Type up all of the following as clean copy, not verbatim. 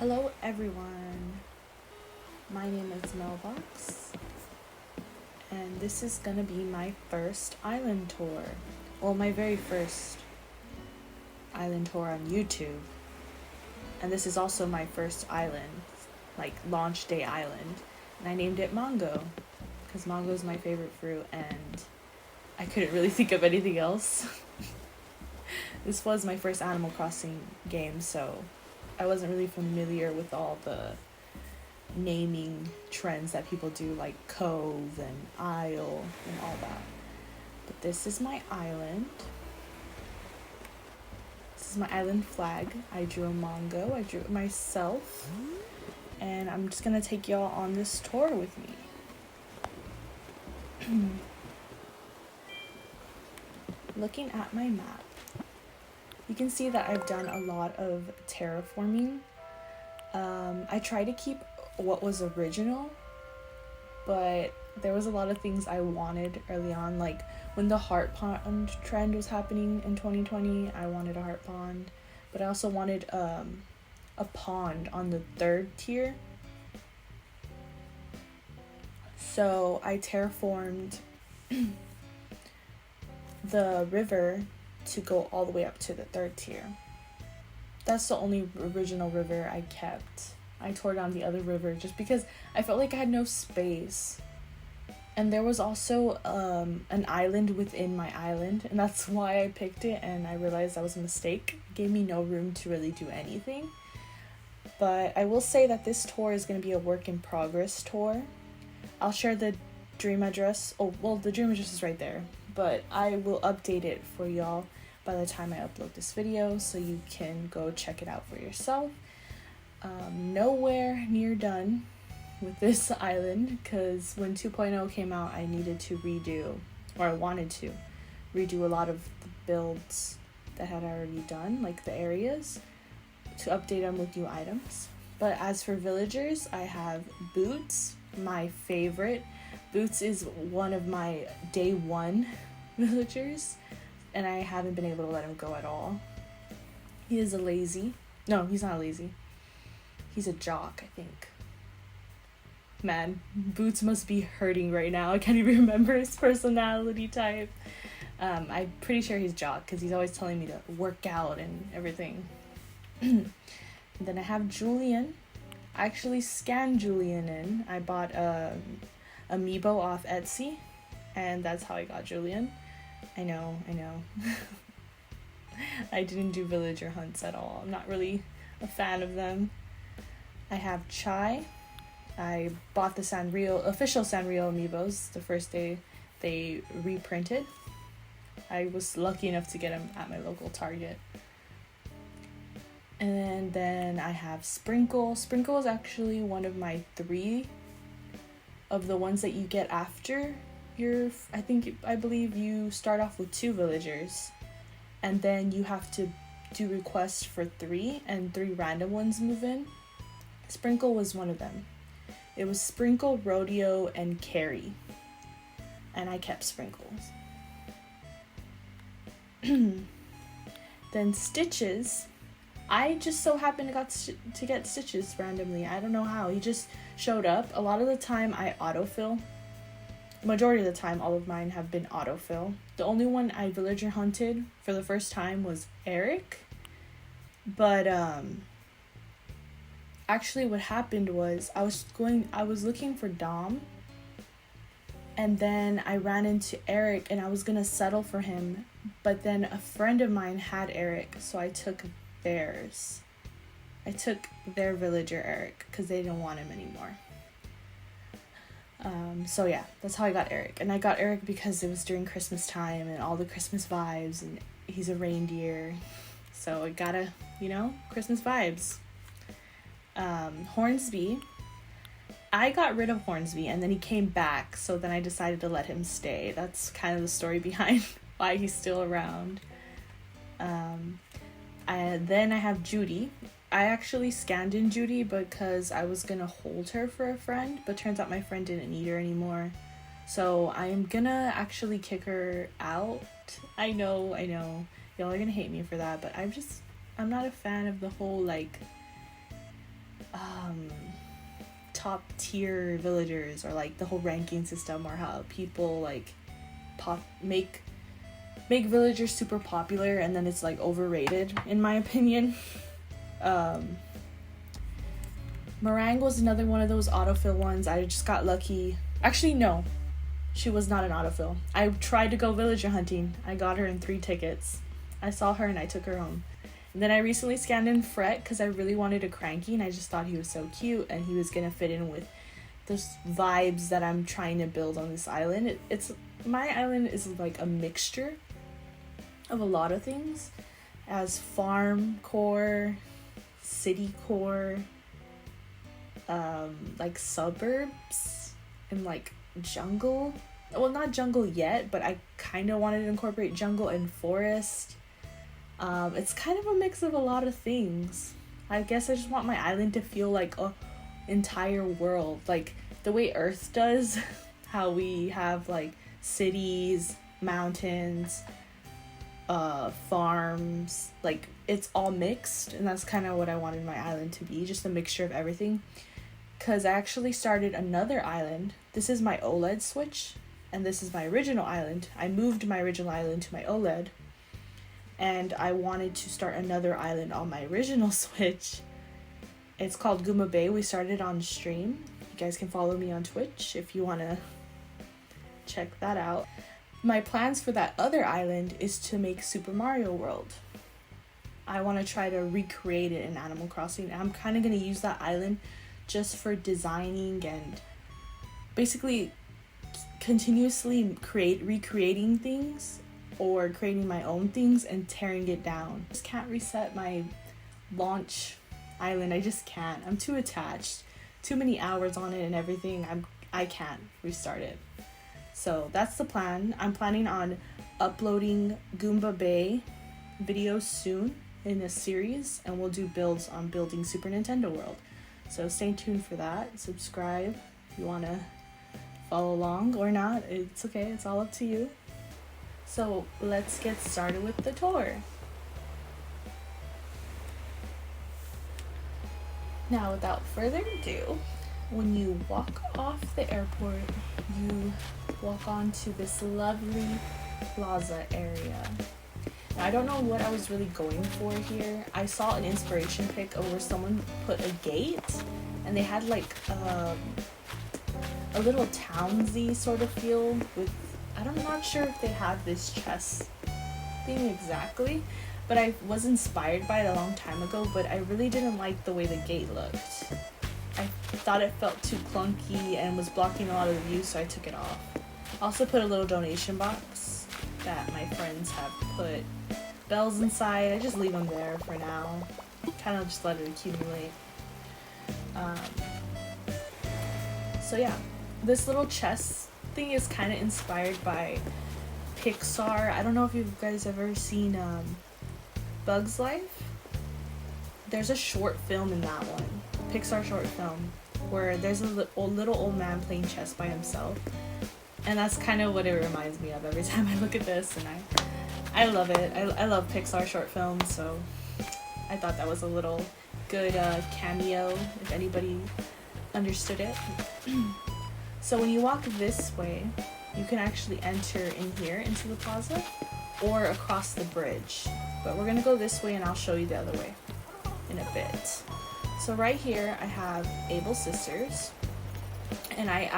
Hello everyone, my name is Melbox, and this is gonna be my first island tour. Well, my very first island tour on YouTube. And this is also my first island, like launch day island. And I named it Mango, because mango is my favorite fruit and I couldn't really think of anything else. This was my first Animal Crossing game, so I wasn't really familiar with all the naming trends that people do, like cove and isle and all that. But this is my island. This is my island flag. I drew a mango. I drew it myself. And I'm just gonna take y'all on this tour with me. Looking at my map, you can see that I've done a lot of terraforming. I try to keep what was original, but there was a lot of things I wanted early on, like when the heart pond trend was happening in 2020. I wanted a heart pond, but I also wanted a pond on the third tier. So I terraformed the river to go all the way up to the third tier. That's the only original river I kept. I tore down the other river just because I felt like I had no space. And there was also an island within my island, and that's why I picked it, and I realized that was a mistake. It gave me no room to really do anything. But I will say that this tour is going to be a work in progress tour. I'll share the dream address. Oh, well, the dream address is right there, but I will update it for y'all by the time I upload this video, so you can go check it out for yourself. Nowhere near done with this island, because when 2.0 came out, I needed to redo, or I wanted to redo a lot of the builds that had already done, like the areas, to update them with new items. But as for villagers, I have Boots, my favorite. Boots is one of my day one villagers, and I haven't been able to let him go at all. He is a lazy. No, he's not lazy. He's a jock, I think. Man, Boots must be hurting right now. I can't even remember his personality type. I'm pretty sure he's jock, because he's always telling me to work out and everything. And then I have Julian. I actually scanned Julian in. I bought a amiibo off Etsy, and that's how I got Julian. I know. I didn't do villager hunts at all. I'm not really a fan of them. I have Chai. I bought the official Sanrio amiibos the first day they reprinted. I was lucky enough to get them at my local Target. And then I have Sprinkle. Sprinkle is actually one of my 3 of the ones that you get after I believe you start off with 2 villagers, and then you have to do requests for 3, and 3 random ones move in. Sprinkle was one of them. It was Sprinkle, Rodeo, and Carrie, and I kept Sprinkles. Then Stitches. I just so happened to get Stitches randomly. I don't know how. He just showed up. A lot of the time I autofill. Majority of the time, all of mine have been autofill. The only one I villager hunted for the first time was Eric. But actually what happened was I was looking for Dom, and then I ran into Eric, and I was gonna settle for him, but then a friend of mine had Eric, so I took theirs. I took their villager Eric because they didn't want him anymore. So yeah, that's how I got Eric. And I got Eric because it was during Christmas time and all the Christmas vibes, and he's a reindeer, so I gotta, Christmas vibes. Hornsby. I got rid of Hornsby and then he came back, so then I decided to let him stay. That's kind of the story behind why he's still around. Then I have Judy. I actually scanned in Judy because I was gonna hold her for a friend, but turns out my friend didn't need her anymore. So I'm gonna actually kick her out. I know. Y'all are gonna hate me for that, but I'm not a fan of the whole, top tier villagers, or like the whole ranking system, or how people like make villagers super popular and then it's like overrated, in my opinion. Meringue was another one of those autofill ones. I just got lucky. Actually, no, she was not an autofill. I tried to go villager hunting. I got her in 3 tickets. I saw her and I took her home. And then I recently scanned in Fret because I really wanted a Cranky, and I just thought he was so cute and he was gonna fit in with those vibes that I'm trying to build on this island. My island is like a mixture of a lot of things, as farm core, city core, like suburbs, and like jungle. Well, not jungle yet, but I kind of wanted to incorporate jungle and forest. It's kind of a mix of a lot of things. I guess I just want my island to feel like a entire world, like the way Earth does. How we have like cities, mountains, farms, like it's all mixed, and that's kind of what I wanted my island to be, just a mixture of everything. Because I actually started another island. This is my OLED switch, and this is my original island. I moved my original island to my OLED, and I wanted to start another island on my original Switch. It's called Goomba Bay. We started on stream. You guys can follow me on Twitch if you want to check that out. My plans for that other island is to make Super Mario World. I want to try to recreate it in Animal Crossing. I'm kind of going to use that island just for designing and basically continuously recreating things, or creating my own things and tearing it down. Just can't reset my launch island. I just can't. I'm too attached. Too many hours on it and everything. I can't restart it. So that's the plan. I'm planning on uploading Goomba Bay videos soon in a series, and we'll do builds on building Super Nintendo World. So stay tuned for that. Subscribe if you want to follow along, or not. It's okay. It's all up to you. So let's get started with the tour. Now, without further ado, when you walk off the airport, you walk onto this lovely plaza area. Now, I don't know what I was really going for here. I saw an inspiration pic of where someone put a gate, and they had like a little townsy sort of feel with, I'm not sure if they had this chess thing exactly, but I was inspired by it a long time ago, but I really didn't like the way the gate looked. I thought it felt too clunky and was blocking a lot of the view, so I took it off. I also put a little donation box that my friends have put bells inside. I just leave them there for now. Kind of just let it accumulate. So yeah, this little chess thing is kind of inspired by Pixar. I don't know if you guys ever seen Bug's Life. There's a short film in that one, Pixar short film, where there's a little old man playing chess by himself, and that's kind of what it reminds me of every time I look at this, and I love it. I love Pixar short films, so I thought that was a little good cameo if anybody understood it. So when you walk this way, you can actually enter in here into the plaza or across the bridge. But we're gonna go this way, and I'll show you the other way in a bit. So right here I have Able Sisters, and I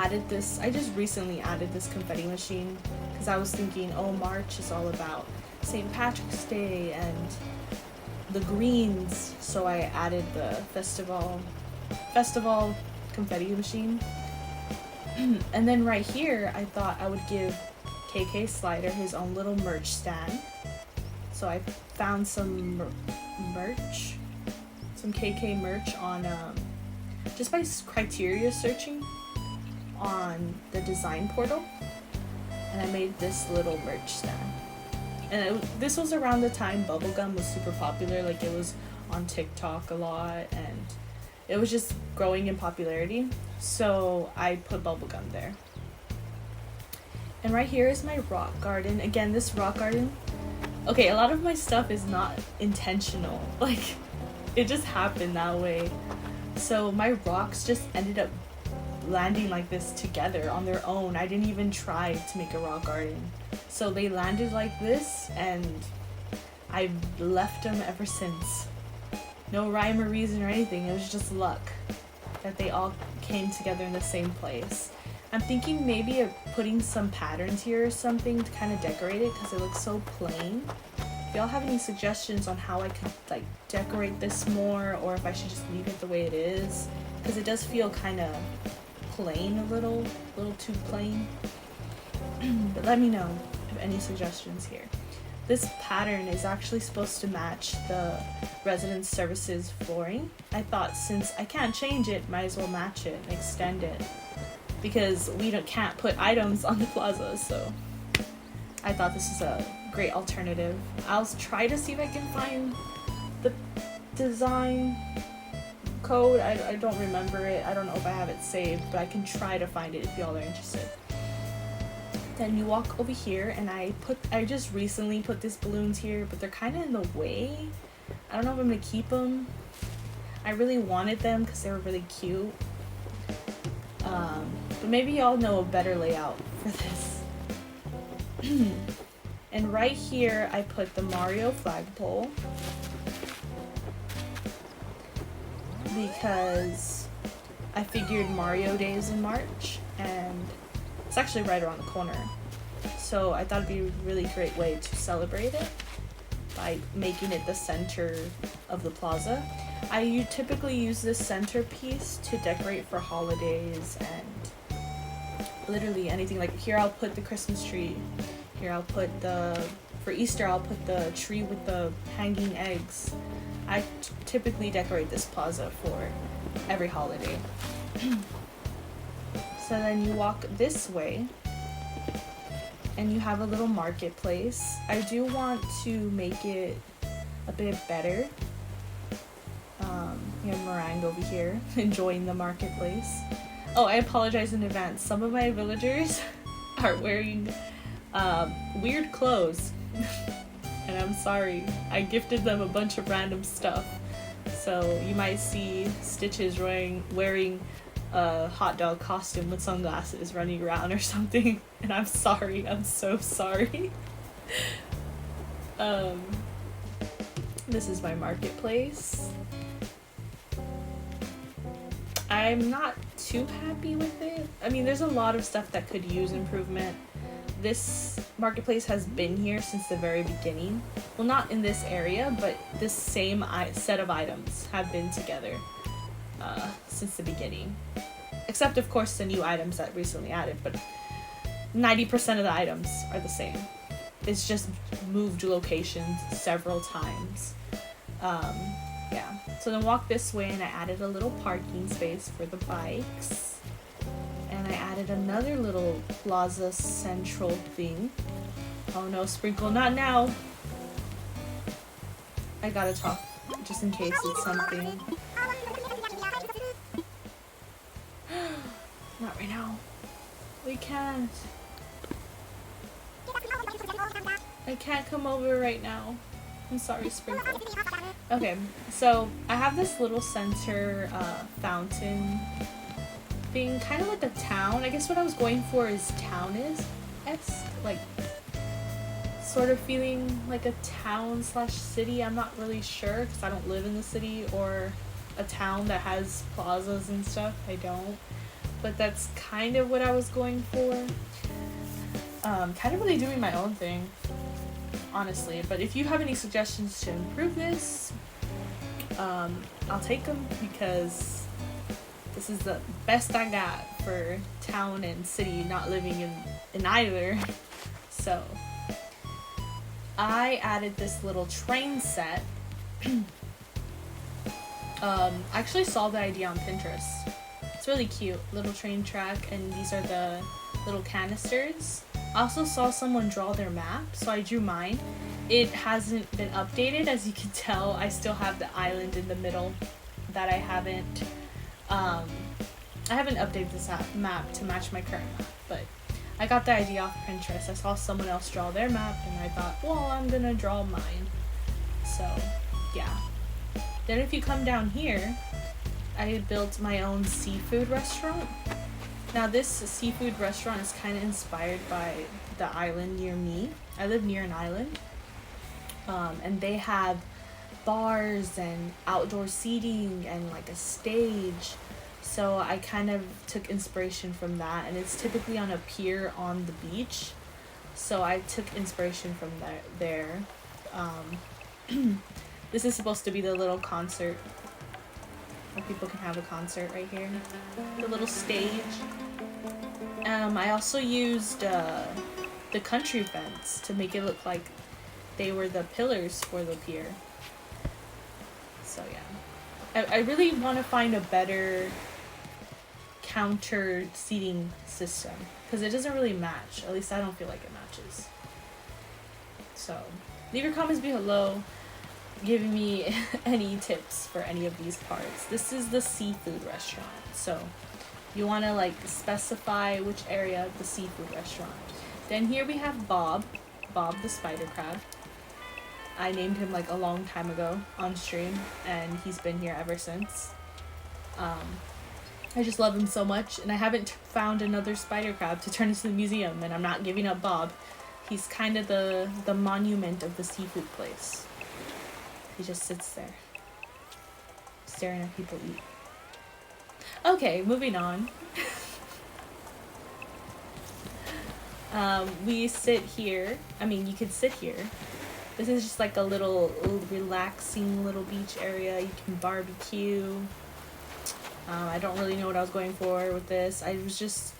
just recently added this confetti machine because I was thinking, oh, March is all about St. Patrick's Day and the greens, so I added the festival confetti machine. And then right here, I thought I would give KK Slider his own little merch stand. So I found some merch, some KK merch on, just by criteria searching on the design portal. And I made this little merch stand. And this was around the time bubblegum was super popular. Like, it was on TikTok a lot, and it was just growing in popularity. So I put bubblegum there. And right here is my rock garden. Again, this rock garden, okay, a lot of my stuff is not intentional. Like, it just happened that way. So my rocks just ended up landing like this together on their own. I didn't even try to make a rock garden. So they landed like this, and I've left them ever since. No rhyme or reason or anything. It was just luck that they all came together in the same place. I'm thinking maybe of putting some patterns here or something to kind of decorate it because it looks so plain. If y'all have any suggestions on how I could like decorate this more, or if I should just leave it the way it is, because it does feel kind of plain, a little too plain. But let me know if any suggestions here. This pattern is actually supposed to match the residence services flooring. I thought since I can't change it, might as well match it and extend it, because we can't put items on the plaza, so I thought this is a great alternative. I'll try to see if I can find the design code. I don't remember it. I don't know if I have it saved, but I can try to find it if y'all are interested. Then you walk over here, and I just recently put these balloons here, but they're kind of in the way. I don't know if I'm gonna keep them. I really wanted them because they were really cute. But maybe y'all know a better layout for this. And right here, I put the Mario flagpole because I figured Mario Day is in March, and it's actually right around the corner. So I thought it'd be a really great way to celebrate it by making it the center of the plaza. I typically use this centerpiece to decorate for holidays and literally anything. Like here I'll put the Christmas tree. Here I'll put for Easter I'll put the tree with the hanging eggs. I typically decorate this plaza for every holiday. So then you walk this way and you have a little marketplace. I do want to make it a bit better. You have Meringue over here enjoying the marketplace. Oh, I apologize in advance. Some of my villagers are wearing weird clothes. And I'm sorry. I gifted them a bunch of random stuff. So you might see Stitches wearing a hot dog costume with sunglasses running around or something. And I'm sorry. I'm so sorry. This is my marketplace. I'm not too happy with it. I mean, there's a lot of stuff that could use improvement. This marketplace has been here since the very beginning. Well, not in this area, but this same set of items have been together since the beginning. Except, of course, the new items that recently added, but 90% of the items are the same. It's just moved locations several times. Yeah. So then walk this way, and I added a little parking space for the bikes. And I added another little plaza central thing. Oh no, Sprinkle, not now. I gotta talk, just in case it's something. Not right now. We can't. I can't come over right now. I'm sorry, Sprinkle. Okay, so I have this little center fountain thing, kind of like a town. I guess what I was going for is town-esque, like sort of feeling like a town/city. I'm not really sure because I don't live in the city or a town that has plazas and stuff. I don't, but that's kind of what I was going for. Kind of really doing my own thing, honestly. But if you have any suggestions to improve this, I'll take them because this is the best I got for town and city, not living in either. So I added this little train set. I actually saw the idea on Pinterest. It's really cute, little train track, and these are the little canisters. I also saw someone draw their map, so I drew mine. It hasn't been updated, as you can tell. I still have the island in the middle that I haven't updated this map to match my current map, but I got the idea off Pinterest. I saw someone else draw their map, and I thought, well, I'm gonna draw mine. So, yeah. Then if you come down here, I built my own seafood restaurant. Now this seafood restaurant is kind of inspired by the island near me. I live near an island. And they have bars and outdoor seating and like a stage. So I kind of took inspiration from that, and it's typically on a pier on the beach. So I took inspiration from there. This is supposed to be the little concert where people can have a concert right here. The little stage. I also used the country fence to make it look like they were the pillars for the pier. So yeah. I really want to find a better counter seating system, because it doesn't really match. At least I don't feel like it matches. So leave your comments below giving me any tips for any of these parts. This is the seafood restaurant, so you want to like specify which area of the seafood restaurant. Then here we have Bob the spider crab. I named him like a long time ago on stream, and he's been here ever since. I just love him so much, and I haven't found another spider crab to turn into the museum, and I'm not giving up Bob. He's kind of the monument of the seafood place. He just sits there, staring at people eat. Okay, moving on. We sit here. I mean, you could sit here. This is just like a little relaxing little beach area. You can barbecue. I don't really know what I was going for with this. I was just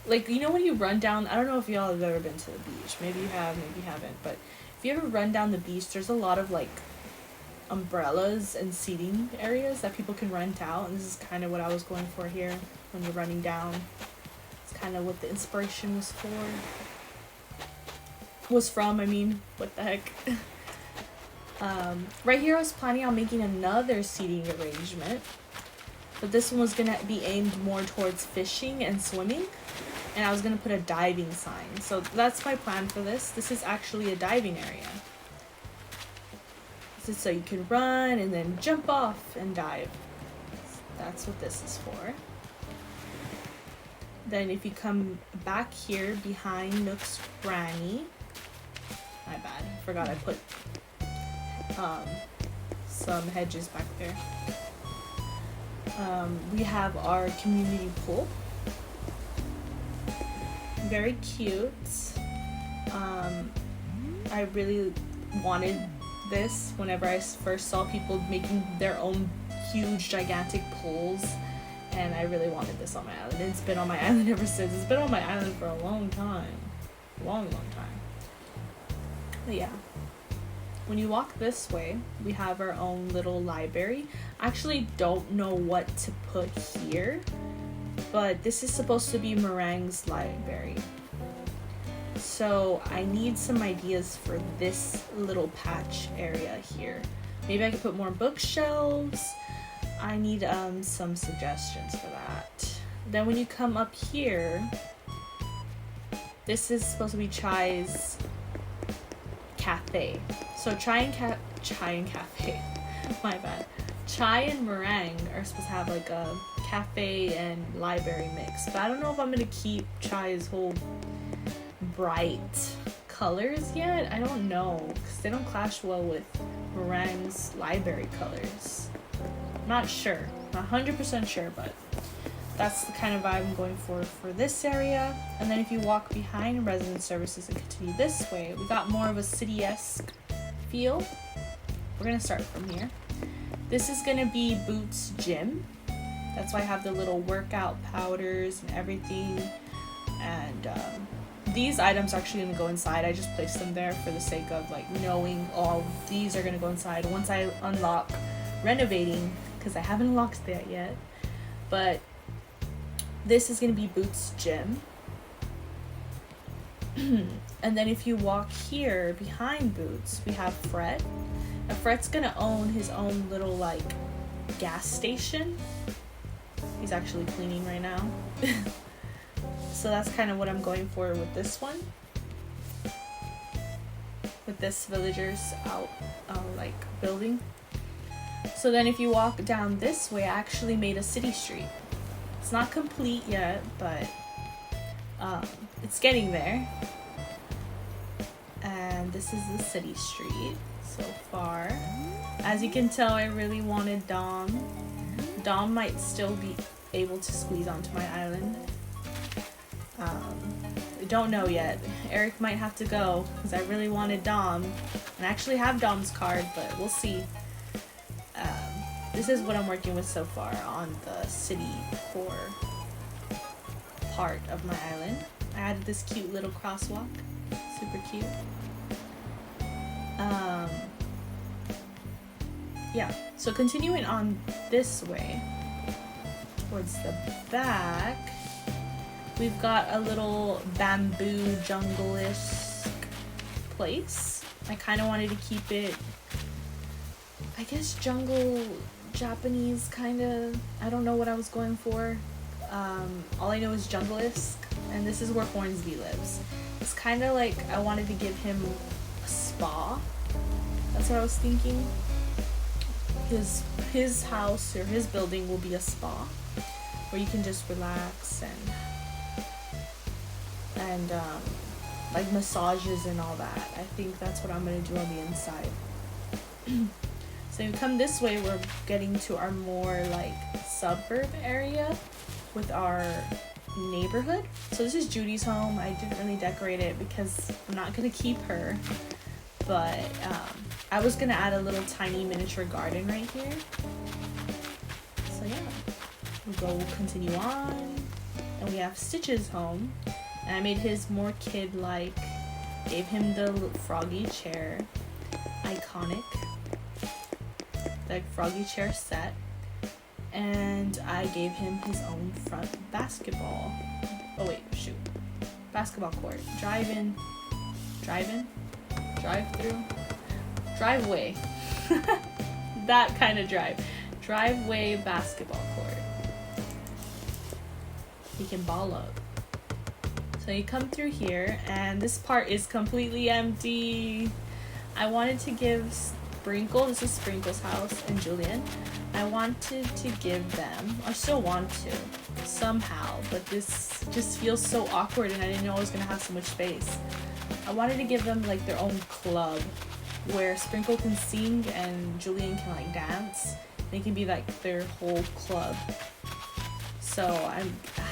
like, you know when you run down, I don't know if y'all have ever been to the beach. Maybe you have, maybe you haven't. But if you ever run down the beach, there's a lot of like umbrellas and seating areas that people can rent out. And this is kind of what I was going for here when you're running down. It's kind of what the inspiration was for. Was from, I mean, what the heck. Right here I was planning on making another seating arrangement, but this one was gonna be aimed more towards fishing and swimming, and I was gonna put a diving sign. So that's my plan for this. This is actually a diving area. This is so you can run and then jump off and dive. That's what this is for. Then if you come back here behind Nook's granny, my bad, forgot I put some hedges back there. We have our community pool. Very cute. I really wanted this whenever I first saw people making their own huge gigantic pools, and I really wanted this on my island. It's been on my island ever since. It's been on my island for a long time. Long time. But yeah. When you walk this way, we have our own little library. I actually don't know what to put here, but this is supposed to be Meringue's library. So I need some ideas for this little patch area here. Maybe I could put more bookshelves. I need some suggestions for that. Then when you come up here, this is supposed to be Chai's cafe. So Chai and cafe. My bad. Chai and Meringue are supposed to have like a cafe and library mix, but I don't know if I'm gonna keep Chai's whole bright colors yet. I don't know, because they don't clash well with Meringue's library colors. Not sure, not 100% sure, but that's the kind of vibe I'm going for this area. And then if you walk behind resident services and continue this way, we got more of a city-esque feel. We're gonna start from here. This is gonna be Boots Gym. That's why I have the little workout powders and everything. And these items are actually gonna go inside. I just placed them there for the sake of like knowing all these are gonna go inside once I unlock renovating, because I haven't unlocked that yet. But this is gonna be Boots Gym. And then if you walk here behind Boots, we have Fred. Now Fred's gonna own his own little like gas station. He's actually cleaning right now. So that's kind of what I'm going for with this one. With this villagers out like building. So then if you walk down this way, I actually made a city street. It's not complete yet, but it's getting there. And this is the city street so far. As you can tell, I really wanted Dom. Dom might still be able to squeeze onto my island. I don't know yet. Eric might have to go because I really wanted Dom. And I actually have Dom's card, but we'll see. This is what I'm working with so far on the city core part of my island. I added this cute little crosswalk. Super cute. Yeah, so continuing on this way towards the back, we've got a little bamboo jungle-esque place. I kind of wanted to keep it, I guess, jungle Japanese kind of. I don't know what I was going for. All I know is jungle-esque, and this is where Hornsby lives. It's kind of like I wanted to give him a spa. That's what I was thinking. His house or his building will be a spa where you can just relax and like massages and all that. I think that's what I'm gonna do on the inside. So you come this way, we're getting to our more like suburb area with our neighborhood. So this is Judy's home. I didn't really decorate it because I'm not gonna keep her, but I was gonna add a little tiny miniature garden right here. So yeah, we'll continue on, and we have Stitch's home, and I made his more kid-like. Gave him the froggy chair, iconic, the froggy chair set, and I gave him his own front basketball. Oh wait, shoot, basketball court, drive-through. Driveway. That kind of driveway basketball court. He can ball up. So you come through here, and this part is completely empty. I wanted to give Sprinkle, this is Sprinkle's house, and Julian, I wanted to give them, I still want to somehow, but this just feels so awkward, and I didn't know I was gonna have so much space. I wanted to give them like their own club where Sprinkle can sing and Julian can like dance. They can be like their whole club. So I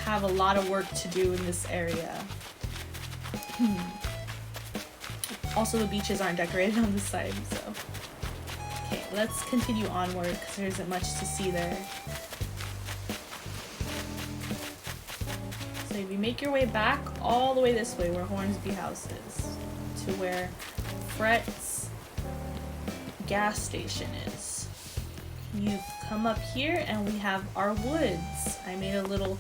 have a lot of work to do in this area. Also, the beaches aren't decorated on this side, so. Okay, let's continue onward because there isn't much to see there. So if you make your way back all the way this way where Hornsby House is, to where Fret's gas station is, you come up here and we have our woods. I made a little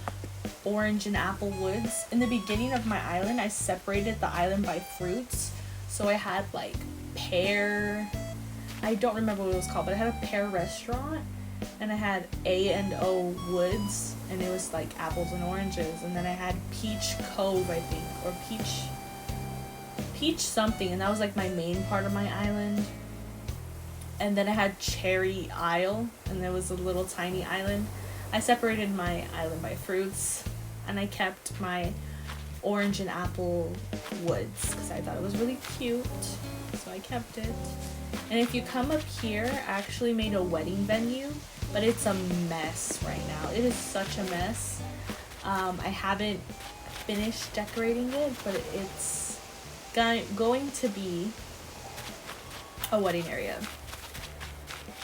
orange and apple woods. In the beginning of my island, I separated the island by fruits. So I had like pear, I don't remember what it was called, but I had a pear restaurant, and I had A&O Woods, and it was like apples and oranges, and then I had Peach Cove, I think, or Peach something, and that was like my main part of my island. And then I had Cherry Isle, and there was a little tiny island. I separated my island by fruits, and I kept my orange and apple woods because I thought it was really cute, so I kept it. And if you come up here, I actually made a wedding venue, but it's a mess right now. It is such a mess. I haven't finished decorating it, but it's going to be a wedding area.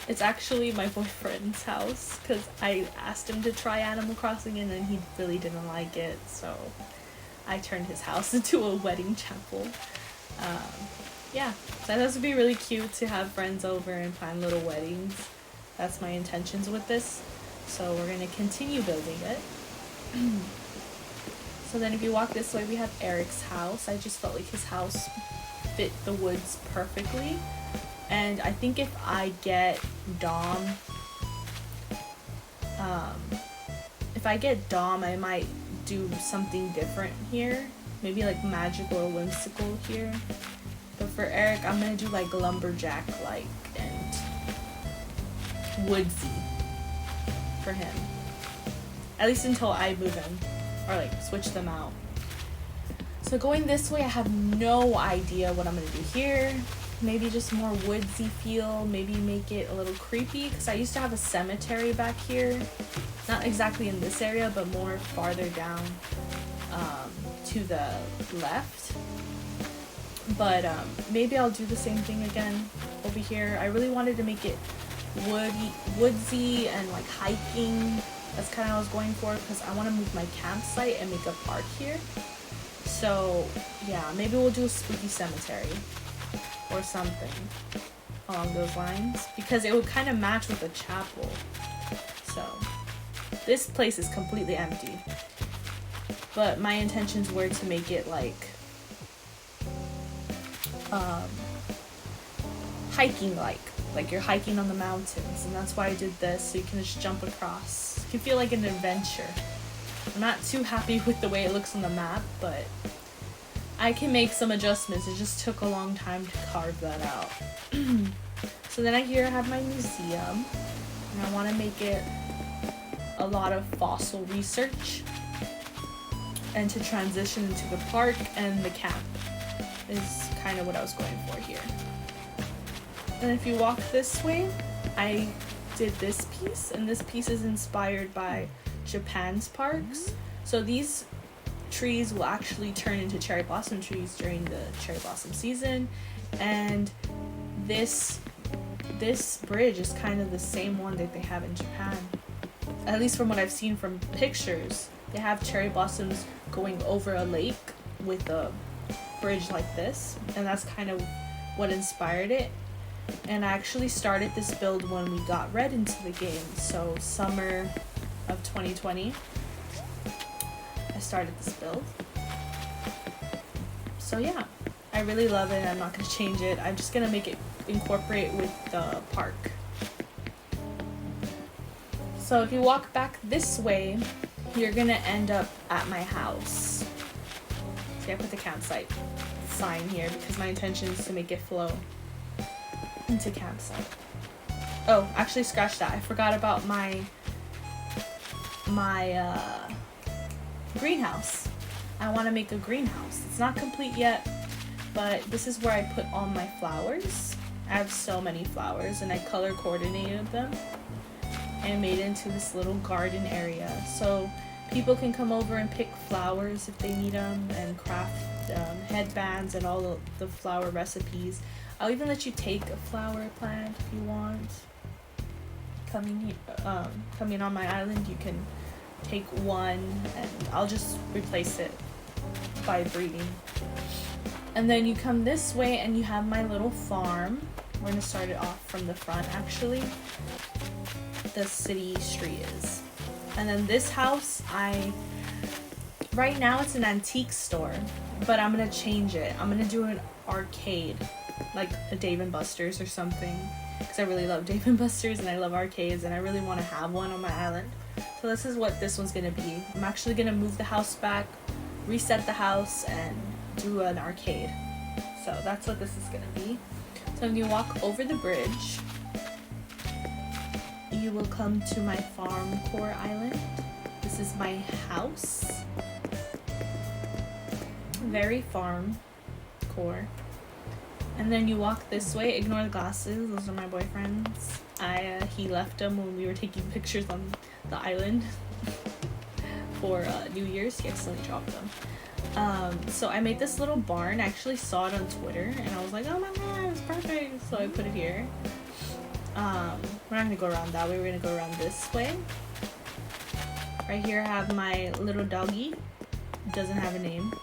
It's actually my boyfriend's house because I asked him to try Animal Crossing and then he really didn't like it, so I turned his house into a wedding chapel. Yeah, so this would be really cute to have friends over and plan little weddings. That's my intentions with this. So we're going to continue building it. So then if you walk this way, we have Eric's house. I just felt like his house fit the woods perfectly. And I think if I get Dom, I might do something different here. Maybe like magical or whimsical here. But for Eric, I'm gonna do like lumberjack-like and woodsy for him. At least until I move in or like switch them out. So going this way, I have no idea what I'm gonna do here. Maybe just more woodsy feel, maybe make it a little creepy, because I used to have a cemetery back here. Not exactly in this area, but more farther down to the left. But maybe I'll do the same thing again over here. I really wanted to make it woodsy and like hiking. That's kind of what I was going for, because I want to move my campsite and make a park here. So yeah, maybe we'll do a spooky cemetery or something along those lines, because it would kind of match with the chapel. So this place is completely empty, but my intentions were to make it like hiking, like you're hiking on the mountains, and that's why I did this, so you can just jump across. You can feel like an adventure. I'm not too happy with the way it looks on the map, but I can make some adjustments. It just took a long time to carve that out. So then here I have my museum, and I want to make it a lot of fossil research, and to transition into the park and the camp is kind of what I was going for here. And if you walk this way, I did this piece, and this piece is inspired by Japan's parks. So these trees will actually turn into cherry blossom trees during the cherry blossom season, and this bridge is kind of the same one that they have in Japan. At least from what I've seen from pictures, they have cherry blossoms going over a lake with a bridge like this, and that's kind of what inspired it. And I actually started this build when we got Red into the game, so summer of 2020 I started this build. So yeah, I really love it. I'm not going to change it. I'm just going to make it incorporate with the park. So if you walk back this way, you're going to end up at my house. See, I put the campsite sign here because my intention is to make it flow into campsite. Oh, actually scratch that. I forgot about my greenhouse. I want to make a greenhouse. It's not complete yet, but this is where I put all my flowers. I have so many flowers, and I color coordinated them and made it into this little garden area, so people can come over and pick flowers if they need them, and craft headbands and all the flower recipes. I'll even let you take a flower plant if you want. Coming on my island, you can take one, and I'll just replace it by breeding. And then you come this way and you have my little farm. We're gonna start it off from the front, actually. The city street is. And then this house, right now it's an antique store, but I'm gonna change it. I'm gonna do an arcade, like a Dave & Buster's or something, because I really love Dave & Buster's and I love arcades, and I really want to have one on my island. So this is what this one's gonna be. I'm actually gonna move the house back, reset the house, and do an arcade. So that's what this is gonna be. So when you walk over the bridge, you will come to my farm core island. This is my house. Very farm core. And then you walk this way. Ignore the glasses. Those are my boyfriend's. He left them when we were taking pictures on the island for New Year's. He accidentally dropped them. So I made this little barn. I actually saw it on Twitter, and I was like, oh my god, it's perfect. So I put it here. We're not gonna go around that way. We're gonna go around this way. Right here I have my little doggy. It doesn't have a name.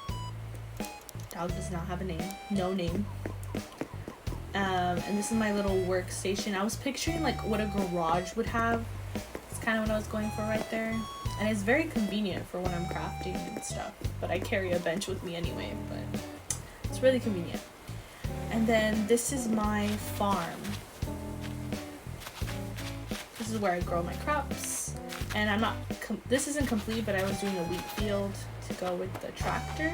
Dog does not have a name. No name. And this is my little workstation. I was picturing like what a garage would have. It's kind of what I was going for right there. And it's very convenient for when I'm crafting and stuff. But I carry a bench with me anyway, but it's really convenient. And then this is my farm. This is where I grow my crops. And I'm not, this isn't complete, but I was doing a wheat field to go with the tractor.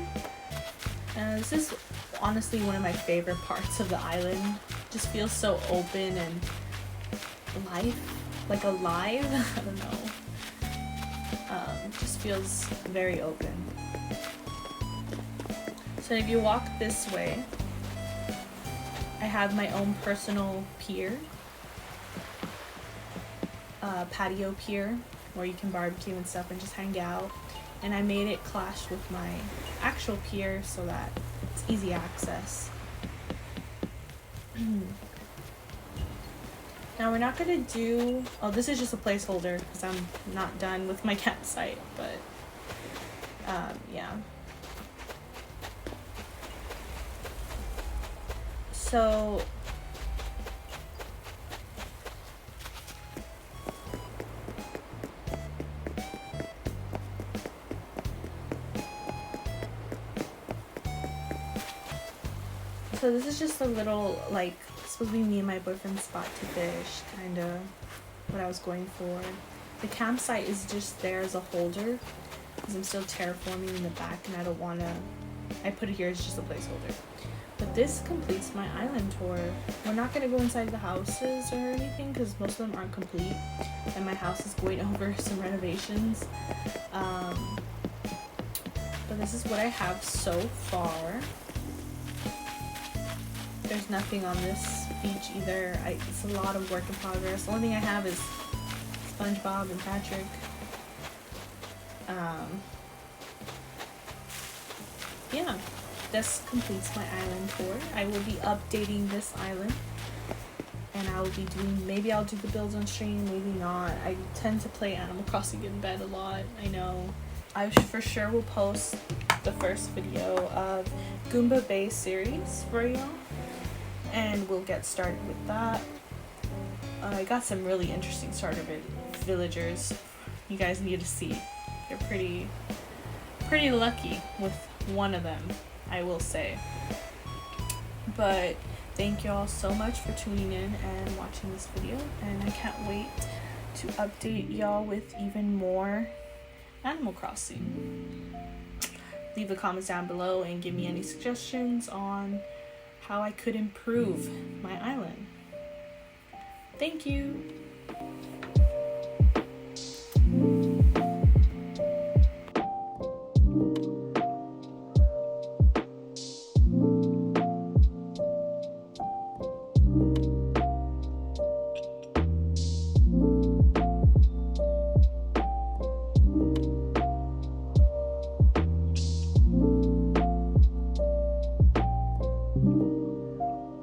And this is honestly one of my favorite parts of the island. It just feels so open and life. like alive. I don't know. Just feels very open. So if you walk this way, I have my own personal pier, patio pier, where you can barbecue and stuff and just hang out. And I made it clash with my actual pier so that it's easy access. Now we're not gonna do, oh, this is just a placeholder because I'm not done with my campsite, but yeah. So this is just a little, like, supposed to be me and my boyfriend's spot to fish, kind of what I was going for. The campsite is just there as a holder because I'm still terraforming in the back and I don't want to, I put it here as just a placeholder. But this completes my island tour. We're not going to go inside the houses or anything because most of them aren't complete and my house is going over some renovations. But this is what I have so far. There's nothing on this beach either. It's a lot of work in progress. The only thing I have is SpongeBob and Patrick. Yeah, this completes my island tour. I will be updating this island. And I will be doing, maybe I'll do the builds on stream, maybe not. I tend to play Animal Crossing in bed a lot, I know. I for sure will post the first video of Goomba Bay series for y'all. And we'll get started with that. I got some really interesting starter villagers you guys need to see. They're pretty lucky with one of them, I will say. But thank you all so much for tuning in and watching this video, and I can't wait to update y'all with even more Animal Crossing. Leave the comments down below and give me any suggestions on how I could improve my island. Thank you.